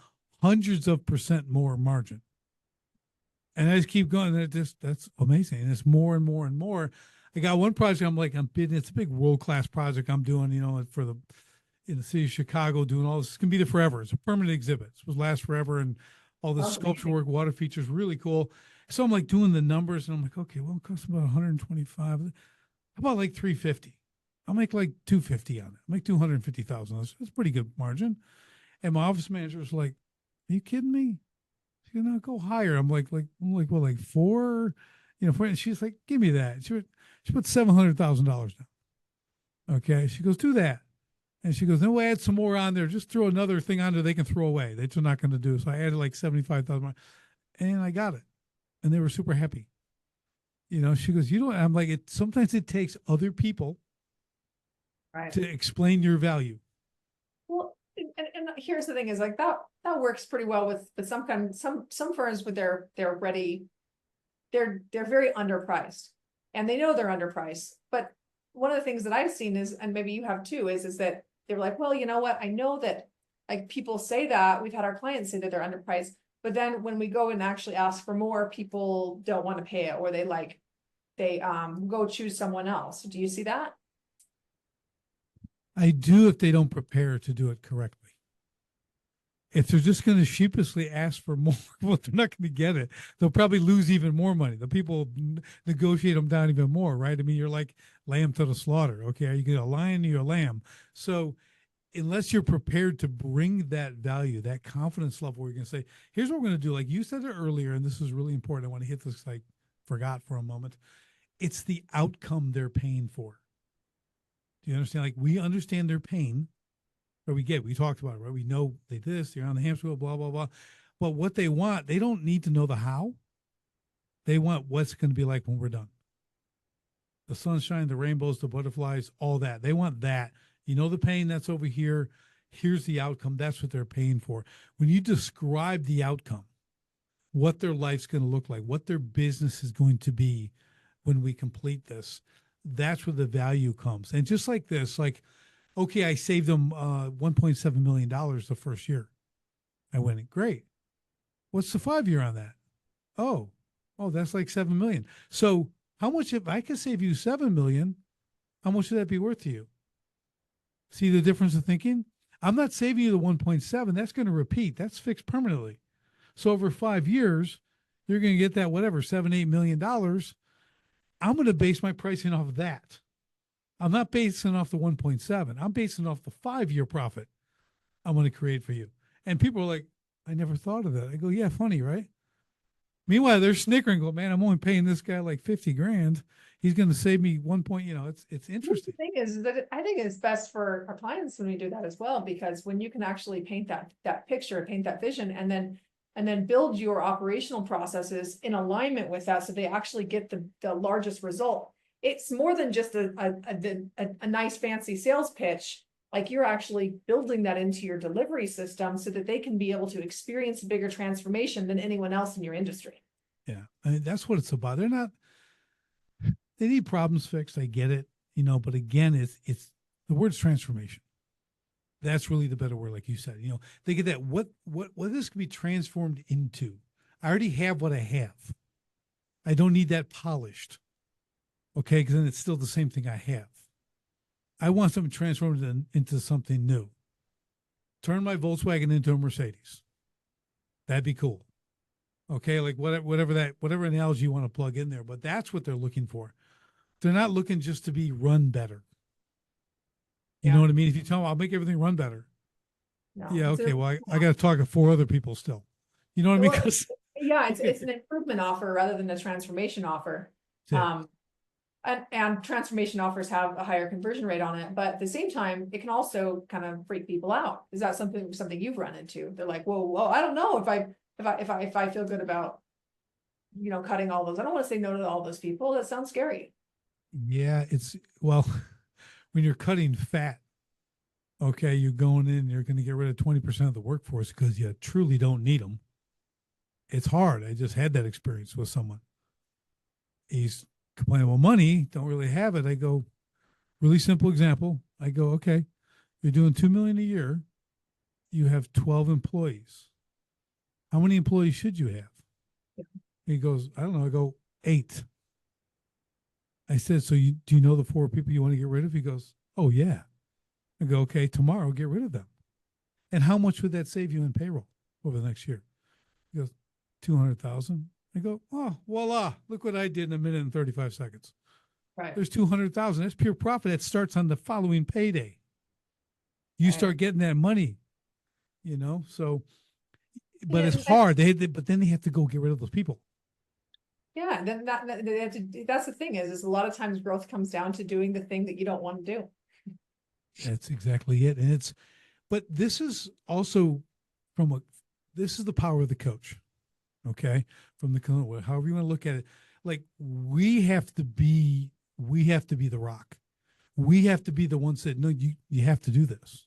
hundreds of % more margin. And I just keep going. That's amazing. And it's more and more and more. I got one project I'm bidding. It's a big world-class project I'm doing, in the city of Chicago, doing all this. It's going to be there forever. It's a permanent exhibit. It will last forever. And all this sculpture work, water features, really cool. So I'm like doing the numbers and I'm like, okay, well, it costs about 125. How about like 350? I'll make like 250 on it. I'll make 250,000. That's a pretty good margin. And my office manager was like, are you kidding me? She's gonna go higher. I'm like, well, like 4, and she's like, give me that. She put $700,000 down. Okay. She goes, do that. And she goes, then we'll add some more on there. Just throw another thing on there they can throw away. They're not going to do. So I added like 75,000 and I got it. And they were super happy. She goes, I'm like, sometimes it takes other people to explain your value. Well, and here's the thing is like that works pretty well with some firms with they're ready, they're very underpriced and they know they're underpriced. But one of the things that I've seen is, and maybe you have too, is that they're like, well, you know what? I know that like people say that we've had our clients say that they're underpriced, but then when we go and actually ask for more, people don't want to pay it, or they go choose someone else. Do you see that? I do if they don't prepare to do it correctly. If they're just going to sheepishly ask for more, well, they're not going to get it. They'll probably lose even more money. The people negotiate them down even more, right? I mean, you're like lamb to the slaughter. Okay, are you going to a lion or you're a lamb? So unless you're prepared to bring that value, that confidence level, where you're going to say, here's what we're going to do. Like you said it earlier, and this is really important. I want to hit this, I forgot for a moment. It's the outcome they're paying for. Do you understand? Like we understand their pain, or we talked about it, right? We know they did this, they're on the hamster wheel, blah, blah, blah. But what they want, they don't need to know the how. They want what's going to be like when we're done. The sunshine, the rainbows, the butterflies, all that. They want that. You know, the pain that's over here. Here's the outcome. That's what they're paying for. When you describe the outcome, what their life's going to look like, what their business is going to be when we complete this, that's where the value comes. And just like this, like, okay, I saved them $1.7 million the first year. I went, great. What's the 5 year on that? Oh, that's like 7 million. So how much, if I could save you 7 million, how much would that be worth to you? See the difference of thinking? I'm not saving you the 1.7. That's going to repeat. That's fixed permanently. So over 5 years, you're going to get that whatever, $7, $8 million. I'm going to base my pricing off of that. I'm not basing off the 1.7. I'm basing off the 5 year profit I'm going to create for you. And people are like, I never thought of that. I go, yeah, funny, right? Meanwhile, they're snickering, go, man, I'm only paying this guy like 50 grand. He's going to save me 1 point, it's interesting. The thing is that I think it's best for our clients when we do that as well, because when you can actually paint that picture, paint that vision, and then build your operational processes in alignment with that, so they actually get the largest result. It's more than just a nice fancy sales pitch. Like you're actually building that into your delivery system so that they can be able to experience a bigger transformation than anyone else in your industry. Yeah. I mean, that's what it's about. They need problems fixed. I get it, but again, it's the word's transformation. That's really the better word. Like you said, they get that, what this can be transformed into. I already have what I have. I don't need that polished. Okay. Cause then it's still the same thing I have. I want something transformed into something new. Turn my Volkswagen into a Mercedes. That'd be cool. Okay, like whatever analogy you want to plug in there, but that's what they're looking for. They're not looking just to be run better. You know what I mean? If you tell them, I'll make everything run better. No, yeah, okay, well, I got to talk to 4 other people still. You know what I mean? Well, yeah, it's an improvement offer rather than a transformation offer. And transformation offers have a higher conversion rate on it, but at the same time, it can also kind of freak people out. Is that something you've run into? They're like, whoa, I don't know if I feel good about, cutting all those. I don't want to say no to all those people. That sounds scary. Yeah, well, when you're cutting fat, okay, you're going in, you're going to get rid of 20% of the workforce because you truly don't need them. It's hard. I just had that experience with someone. He's complaining about money, don't really have it. I go, really simple example. I go, okay, you're doing 2 million a year. You have 12 employees. How many employees should you have? Yeah. He goes, I don't know. I go, 8. I said, so do you know the 4 people you want to get rid of? He goes, oh yeah. I go, okay, tomorrow get rid of them. And how much would that save you in payroll over the next year? He goes, 200,000. I go, oh, voila, look what I did in a minute and 35 seconds. Right. There's 200,000. That's pure profit. That starts on the following payday. You start getting that money, so, but it's hard. But then they have to go get rid of those people. Yeah. Then that's the thing is a lot of times growth comes down to doing the thing that you don't want to do. That's exactly it. And but this is also this is the power of the coach. Okay. From the, however you want to look at it, like we have to be the rock. We have to be the ones that, no, you have to do this.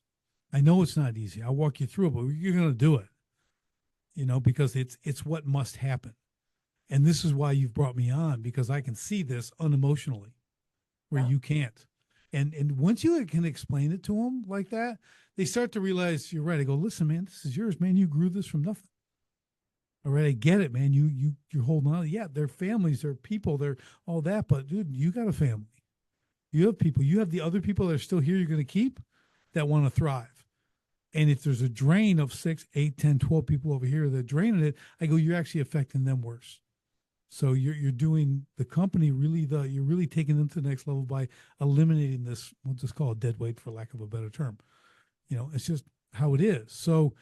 I know it's not easy. I'll walk you through it, but you're going to do it, because it's what must happen. And this is why you've brought me on, because I can see this unemotionally where Yeah. you can't. And once you can explain it to them like that, they start to realize you're right. I go, listen, man, this is yours, man. You grew this from nothing. All right, I get it, man. You're holding on. Yeah, they're families, they're people, they're all that. But dude, you got a family. You have people. You have the other people that are still here. You're going to keep that want to thrive. And if there's a drain of 6, 8, 10, 12 people over here that draining it, I go, you're actually affecting them worse. So you're doing the company really you're really taking them to the next level by eliminating this. We'll just call it dead weight for lack of a better term. It's just how it is. So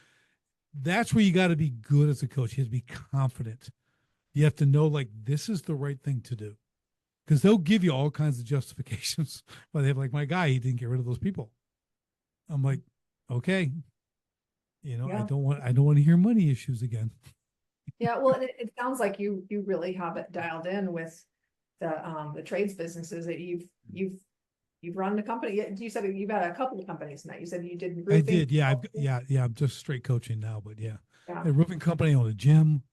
that's where you got to be good as a coach. You have to be confident. You have to know like this is the right thing to do, because they'll give you all kinds of justifications. Why they have like my guy, he didn't get rid of those people. I'm like, okay, I Yeah. don't want to hear money issues again. Yeah, well, and it sounds like you really have it dialed in with the trades businesses that you've run the company. You said you've had a couple of companies now. You said you did I roofing. did, yeah, yeah. I'm just straight coaching now, but yeah, Yeah. a roofing company, on a gym,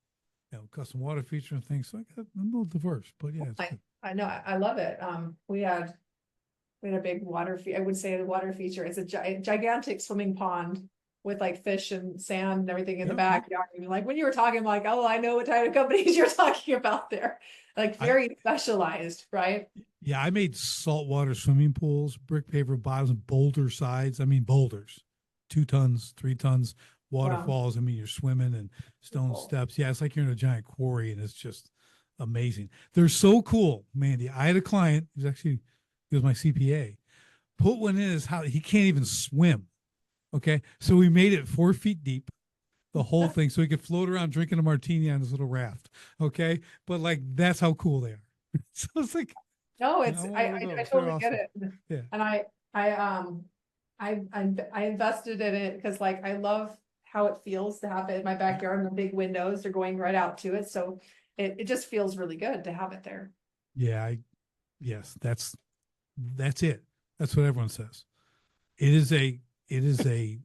custom water feature and things. So I'm a little diverse, but yeah, it's good. I know, I love it. We had a big water I would say the water feature. It's a gigantic swimming pond with like fish and sand and everything in the Yep. backyard. And like when you were talking, I'm like, oh, I know what type of companies you're talking about there. Like very specialized, right? Yeah, I made saltwater swimming pools, brick paver bottoms, boulder sides. I mean, boulders, 2 tons, 3 tons, Wow. waterfalls. I mean, you're swimming and stone Cool. steps. Yeah, it's like you're in a giant quarry, and it's just amazing. They're so cool, Mandy. I had a client who's actually, he was my CPA, put one in his house. He can't even swim. Okay. So we made it 4 feet deep, the whole thing, so he could float around drinking a martini on his little raft. Okay. But like, that's how cool they are. So it's like, No, I it's want one of I those. They're totally get awesome. it. Yeah. And I invested in it because like I love how it feels to have it in my backyard and the big windows are going right out to it. So it just feels really good to have it there. Yeah. Yes, that's it. That's what everyone says. It is a, it is a,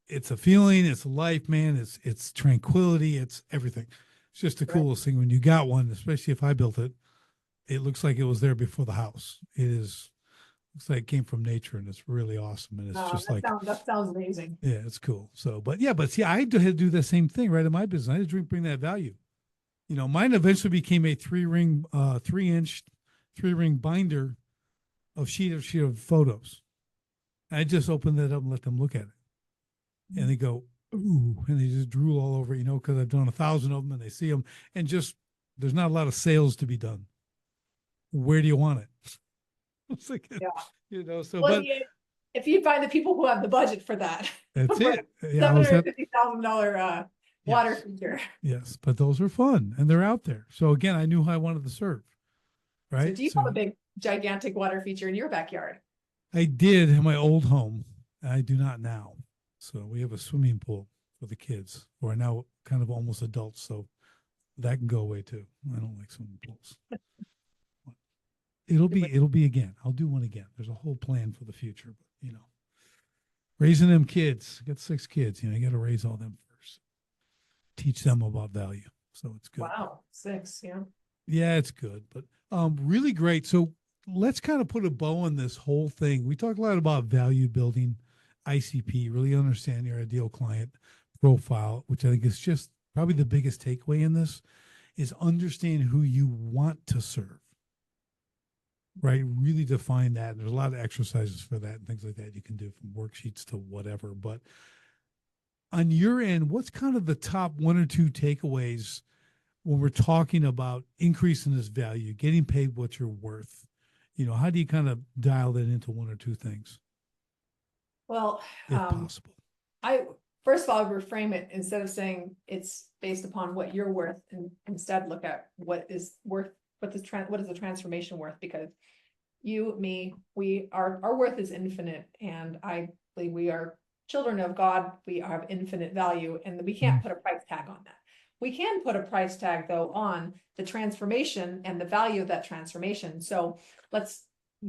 it's a feeling. It's life, man. It's tranquility. It's everything. It's just the Right. coolest thing when you got one, especially if I built it. It looks like it was there before the house. Looks like it came from nature, and it's really awesome. And it's just like, That sounds amazing. yeah, it's cool. So, but yeah, but see, I had to do the same thing right in my business. I had to bring that value. Mine eventually became a 3-ring, 3-inch, 3-ring binder of sheet of photos. I just opened that up and let them look at it, and they go, ooh, and they just drool all over, because I've done 1,000 of them, and they see them, and just there's not a lot of sales to be done. Where do you want it? It's like, Yeah. so, Well, but if you find the people who have the budget for that, that's for it. Yeah, seven hundred $50,000 water yes, feature. yes, but those are fun and they're out there. So again, I knew who I wanted to serve, So right? do you have a big, gigantic water feature in your backyard? I did in my old home. I do not now. So we have a swimming pool for the kids who are now kind of almost adults. So that can go away too. I don't like swimming pools. It'll be again. I'll do one again. There's a whole plan for the future, but raising them kids. I got 6 kids. You got to raise all them first. Teach them about value. So it's good. Wow, 6, yeah. Yeah, it's good, but really great. So let's kind of put a bow on this whole thing. We talk a lot about value building, ICP, really understand your ideal client profile, which I think is just probably the biggest takeaway in this, is understand who you want to serve. Right, really define that. There's a lot of exercises for that and things like that you can do, from worksheets to whatever. But on your end, what's kind of the top 1 or 2 takeaways when we're talking about increasing this value, getting paid what you're worth? How do you kind of dial that into 1 or 2 things, Well, if possible? First of all, I would reframe it instead of saying it's based upon what you're worth, and instead look at what is worth, what is the transformation worth? Because you, me, our worth is infinite, and I believe we are children of God. We have infinite value, and we can't put a price tag on that. We can put a price tag though on the transformation and the value of that transformation. So let's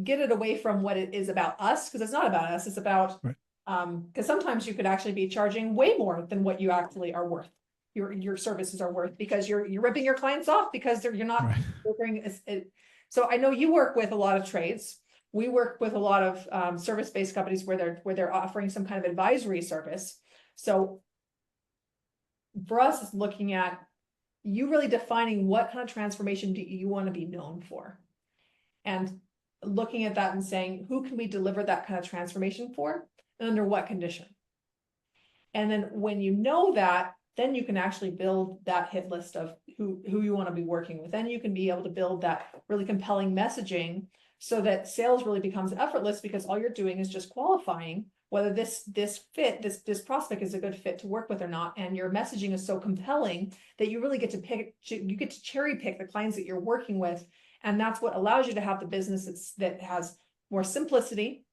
get it away from what it is about us, because it's not about us. It's about Right. Because sometimes you could actually be charging way more than what you actually are worth. Your services are worth, because you're ripping your clients off because you're not Right. delivering so I know you work with a lot of trades. We work with a lot of service-based companies where they're offering some kind of advisory service. So for us, it's looking at you really defining what kind of transformation do you want to be known for, and looking at that and saying, who can we deliver that kind of transformation for, and under what condition? And then when you know that, then you can actually build that hit list of who you want to be working with. Then you can be able to build that really compelling messaging so that sales really becomes effortless, because all you're doing is just qualifying whether this prospect is a good fit to work with or not. And your messaging is so compelling that you really get to cherry pick the clients that you're working with. And that's what allows you to have the business that has more simplicity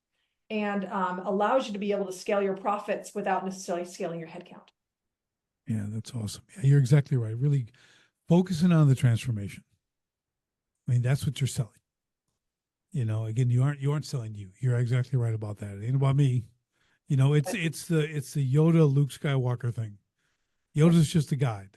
and allows you to be able to scale your profits without necessarily scaling your headcount. Yeah, that's awesome. Yeah, you're exactly right. Really focusing on the transformation. I mean, that's what you're selling. Again, you aren't selling you. You're exactly right about that. It ain't about me. It's the Yoda Luke Skywalker thing. Yoda's just a guide.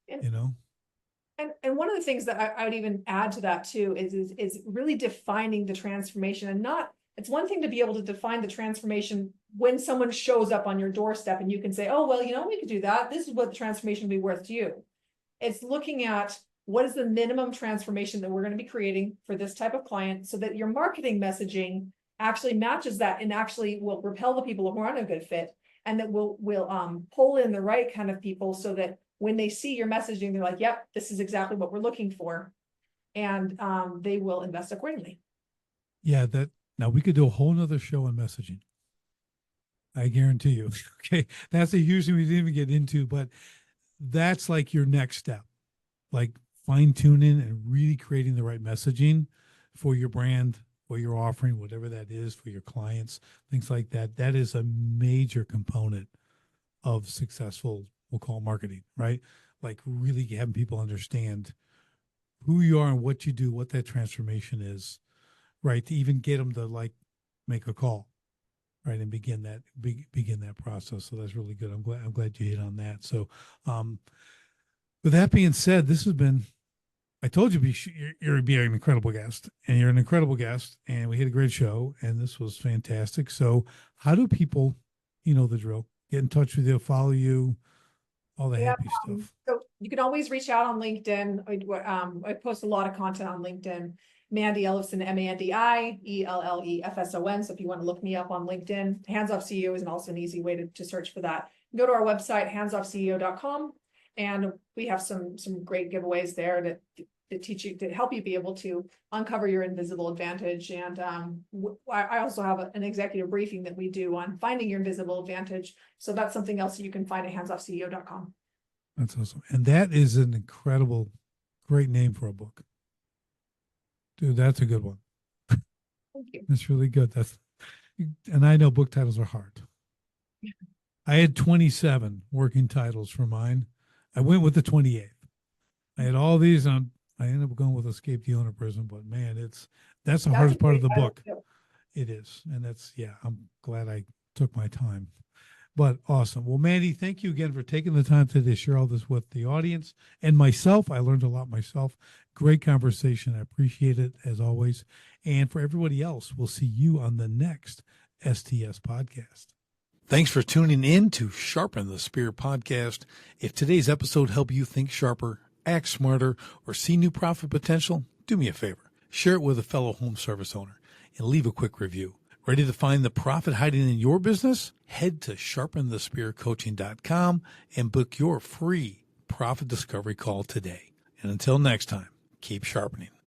And one of the things that I would even add to that too is really defining the transformation. And not, it's one thing to be able to define the transformation when someone shows up on your doorstep and you can say, oh, well, we could do that. This is what the transformation would be worth to you. It's looking at what is the minimum transformation that we're going to be creating for this type of client, so that your marketing messaging actually matches that and actually will repel the people who aren't a good fit, and that will pull in the right kind of people, so that when they see your messaging, they're like, yep, this is exactly what we're looking for. And they will invest accordingly. Yeah, now we could do a whole nother show on messaging. I guarantee you. Okay. That's a huge thing we didn't even get into, but that's like your next step, like fine tuning and really creating the right messaging for your brand, what you're offering, whatever that is for your clients, things like that. That is a major component of successful, we'll call marketing, right? Like really having people understand who you are and what you do, what that transformation is, right? To even get them to like make a call, right, and begin that process. So that's really good. I'm glad you hit on that. So, with that being said, this has been. I told you you're be an incredible guest, and you're an incredible guest, and we had a great show, and this was fantastic. So, how do people, the drill, get in touch with you, follow you, all the happy stuff? So you can always reach out on LinkedIn. I post a lot of content on LinkedIn. Mandi Ellefson, MandiEllefson. So if you want to look me up on LinkedIn, Hands Off CEO is also an easy way to search for that. Go to our website, handsoffceo.com, and we have some great giveaways there to teach you, to help you be able to uncover your invisible advantage. And I also have an executive briefing that we do on finding your invisible advantage. So that's something else that you can find at handsoffceo.com. That's awesome. And that is an incredible, great name for a book. Dude, that's a good one. Thank you. That's really good. And I know book titles are hard. Yeah. I had 27 working titles for mine. I went with the 28th. I had all these on. I ended up going with Escape the Owner Prison, but man, that's the hardest part of the book. It is. And I'm glad I took my time. But awesome. Well, Mandi, thank you again for taking the time today to share all this with the audience and myself. I learned a lot myself. Great conversation. I appreciate it as always. And for everybody else, we'll see you on the next STS podcast. Thanks for tuning in to Sharpen the Spear podcast. If today's episode helped you think sharper, act smarter, or see new profit potential, do me a favor. Share it with a fellow home service owner and leave a quick review. Ready to find the profit hiding in your business? Head to sharpenthespearcoaching.com and book your free profit discovery call today. And until next time, keep sharpening.